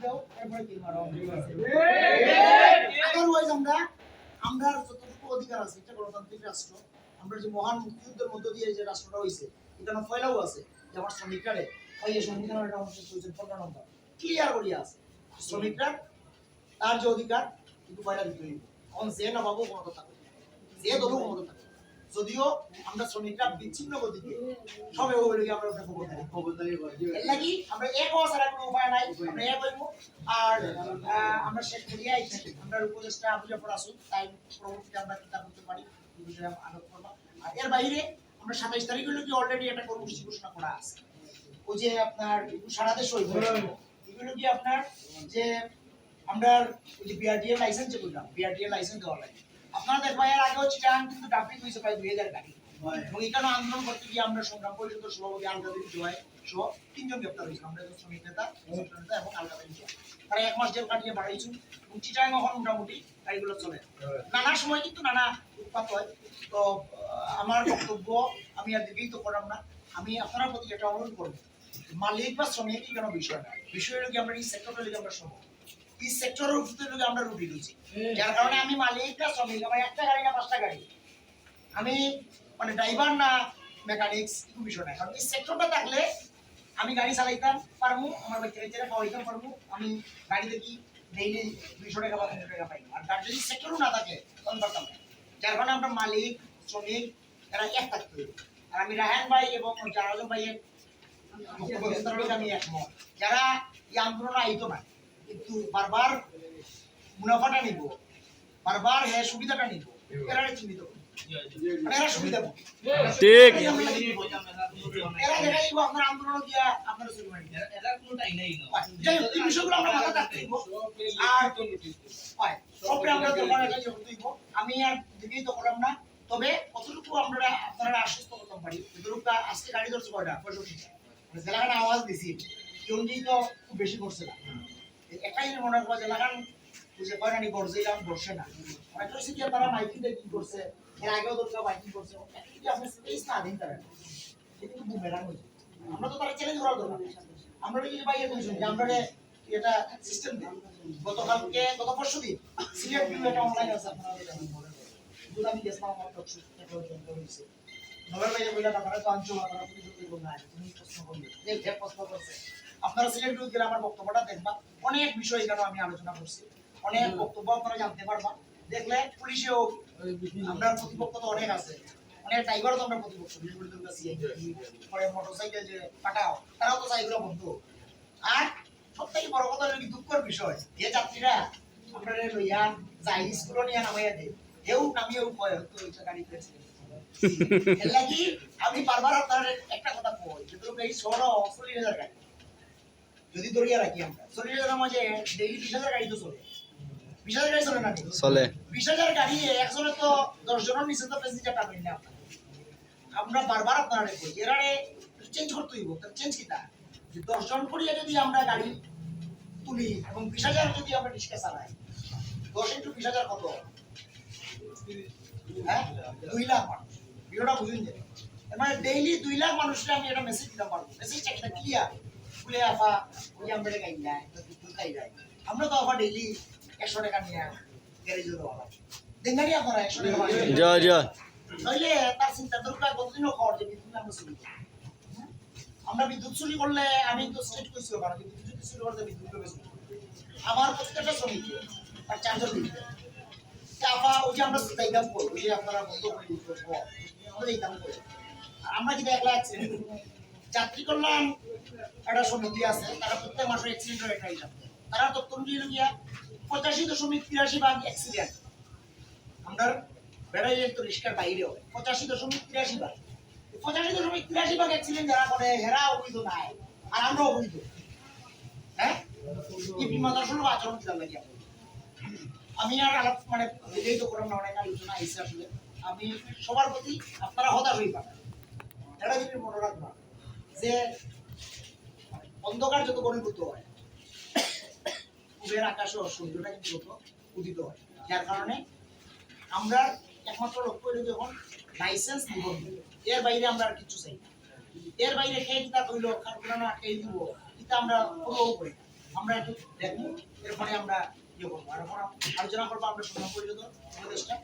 দাও এরপরে কি মারো আদারওয়াইজ আমরা যতটুকু অধিকার আছে এটা গণতান্ত্রিক রাষ্ট্র আমরা যে মহান মুক্তিযুদ্ধের মধ্য দিয়ে যে রাষ্ট্রটা হয়েছে এখানে ফয়লাও আছে যে আমার শ্রমিকরা এই সংবিধানের একটা অনুচ্ছেদ 15 নম্বর ক্লিয়ার করিয়া আছে শ্রমিকরা তার যে অধিকার কিন্তু ফয়লা দিতে হইবে এখন যে না বাবু কোনো কথা যে দলও কোনো কথা যদিও আমরা শ্রমিকরা বিচ্ছিন্ন গতিতে সবে ওই আমরা ওটা খবরদারি এর লাগি আমরা এক অবস্থার কোনো উপায় নাই আমরা এক হইব আর আমরা শেষ করিয়া আইছি আমরা উপদেষ্টা আবু জাফর আসুন তাই পরবর্তীতে আমরা চিন্তা করতে পারি এই বিষয়ে আলোচনা করব আর এর বাইরে আমরা 27 তারিখ হলো কি অলরেডি একটা কর্মসূচি ঘোষণা করা আছে ওই যে আপনার সারা দেশ হইব এগুলো কি আপনার যে আমরা ওই যে বিআরটিএ লাইসেন্স যে বললাম বিআরটিএ লাইসেন্স দেওয়া লাগে আপনারা দেখবেন এর আগেও চিটাং কিন্তু ডাব্লিং হয়েছে প্রায় 2000 গাড়ি এবং এখানে আন্দোলন করতে গিয়ে আমরা সংগ্রাম পরিষদের সভাপতি আলকাদের জয় সহ 3 জন গ্রেপ্তার হয়েছিল আমরা শ্রমিক নেতা এবং আলকাদের জয় তারা 1 মাস জেল কাটিয়ে বাড়াইছি এবং চিটাং এখন মোটামুটি গাড়িগুলো চলে নানা সময় কিন্তু নানা উৎপাত হয় তো আমার বক্তব্য আমি আর দিকেই তো করলাম না আমি আপনার প্রতি যেটা অনুরোধ করব মালিক বা শ্রমিক কেন বিষয় না বিষয় হলো কি আমরা এই সেক্টরটা লিগে আমরা সব এই সেক্টরের উপরে লিগে আমরা রুটি দিচ্ছি যার কারণে আমি মালিক না শ্রমিক আমার একটা গাড়ি না 5টা গাড়ি আমি মানে ড্রাইভার না মেকানিক্স এই বিষয় না কারণ এই সেক্টরটা থাকলে আমি গাড়ি চালাইতাম পারমু আমার বাচ্চারা খাওয়াইতাম পারমু আমি গাড়ি দেখি ডেইলি 200 টাকা বা 300 টাকা পাই আর গাড়ি যদি সেক্টরও না থাকে তখন পারতাম না যার কারণে আমরা মালিক শ্রমিক এরা এক থাকতে হবে আর আমি রাহান ভাই এবং জারাজন ভাইয়ের আমি একমত যারা এই আন্দোলনে আইতো না কিন্তু বারবার মুনাফাটা নিব বারবার হ্যাঁ সুবিধাটা নিব এরা চিন্তিত মানে এরা সুবিধা ঠিক এরা দেখাই আপনার আন্দোলন দিয়া আপনারা শুরু করেন এরা কোনো টাই নাই যাই হোক এই বিষয়গুলো আমরা মাথা রাখতে দিব আর হয় সবটা আমরা দরকার আছে দিব আমি আর দিকেই তো করলাম না তবে কতটুকু আমরা আপনারা আশ্বস্ত করতে পারি যতটুকু আজকে গাড়ি ধরছে কয়টা 65 জেলাখানে আওয়াজ দিছি কেউ তো খুব বেশি করছে না একাই মনে করবো জেলাখান বুঝে কয় নানি গড়ছিলাম বসে না হয়তো সে কি তারা মাইকিং কি করছে এর আগেও তো মাইকিং করছে কি আপনি স্পেস না দিন তারা এটা কিন্তু বুমেরাং হয়েছে আমরা তো তারা চ্যালেঞ্জ করা দরকার আমরা কি বাইরে কইছেন যে আমরা এটা সিস্টেম দিই গতকালকে গত পরশু দিন সিলেট ভিউ এটা অনলাইন আছে আপনারা জানেন যদি আমি গেছিলাম আমার টকশো একটা জয়েন করেছি নভেম্বর মাসে কইলা তারা তো আনছো আপনারা প্রতিযোগিতা করুন না তুমি প্রশ্ন করবে যে প্রশ্ন করছে আপনারা সিলেট ভিউ গেলে আমার বক্তব্যটা দেখবা অনেক বিষয় এখানে আমি আলোচনা করছি অনেক বক্তব্য আপনারা জানতে পারবা দেখলে পুলিশেও আমরা প্রতিপক্ষ তো অনেক আছে অনেক ড্রাইভারও তো আমরা প্রতিপক্ষ বিশেষ করে দুর্গা সিআইডি পরে মোটরসাইকেল যে পাঠাও তারাও তো চাইগুলো বন্ধু আর সবথেকে বড় কথা হলো কি দুঃখের বিষয় যে যাত্রীরা আমরা লইয়া যাই স্কুলে নিয়ে নামাইয়া দেয় কেউ নামিয়েও কয় তো এটা গাড়ি পেয়েছে এর লাগি আমি বারবার আপনার একটা কথা কই যে তুমি এই 16,000 গাড়ি যদি দরিয়া রাখি আমরা 40,000 মাঝে ডেইলি 20,000 গাড়ি তো চলে 20,000 গাড়ি চলে না চলে 20,000 গাড়ি একজনে তো 10 জনের নিচে তো প্যাসেঞ্জার পাবেন না আমরা বারবার আপনারা কই এরারে চেঞ্জ করতে হইব তার চেঞ্জ কিটা যে 10 জন করিয়া যদি আমরা গাড়ি তুলি এবং 20,000 যদি আমরা রিক্সা চালাই 10 ইনটু 20,000 কত হ্যাঁ 2 লাখ মানুষ ভিডিওটা বুঝুন যে মানে ডেইলি 2 লাখ মানুষকে আমি একটা মেসেজ দিতে পারবো মেসেজটা কিটা ক্লিয়ার বলে আফা ওই আমরা গাই যায় তো তাই যায় আমরা তো আফা ডেইলি 100 টাকা নিয়ে গ্যারেজে দেওয়া হয় দেঙ্গানি আপনারা 100 টাকা যা যা নইলে তার চিন্তা দরকার কতদিনও খাওয়ার যে বিদ্যুৎ আমরা চুরি আমরা বিদ্যুৎ চুরি করলে আমি তো স্টেট কইছি কারণ বিদ্যুৎ যদি চুরি করতে বিদ্যুৎ বেশি আমার প্রত্যেকটা শ্রমিক আর চার্জার দিতে আফা ওই যে আমরা দাম করি ওই যে আপনারা বন্ধ করে দিতে আমরা এই দাম করি আমরা কি দেখলা অ্যাক্সিডেন্ট যাত্রী কল্যাণ একটা সমিতি আছে তারা প্রত্যেক মাসে অ্যাক্সিডেন্ট রেট রাখে তারা তথ্য অনুযায়ী গিয়া 85.83% অ্যাক্সিডেন্ট আমরা বেড়াই তো রিস্কার বাইরে হয় 85.83% 85.83% অ্যাক্সিডেন্ট যারা করে হেরা অবৈধ নাই আর আমরা অবৈধ হ্যাঁ কি বিমাতা আসলে আচরণ দিতে লাগে আমি আর আলাপ মানে এই তো করার না অনেক আলোচনা আইসে আসলে আমি সবার প্রতি আপনারা হতাশ হই পাবেন এটা যদি মনে রাখবা যে অন্ধকার যত ঘনীভূত হয় কুবের আকাশে সূর্যটা কিন্তু তত উদিত হয় যার কারণে আমরা একমাত্র লক্ষ্য হইল যখন লাইসেন্স নিবন্ধন এর বাইরে আমরা আর কিছু চাই না এর বাইরে খেয়ে কিতা কইল কারখানা আটকাই দিব এটা আমরা ফলো করি না আমরা একটু দেখবো, এরপরে আমরা ইয়ে করবো, আর এখন আলোচনা করবো আমরা প্রধান পরিষদ উপদেষ্টা।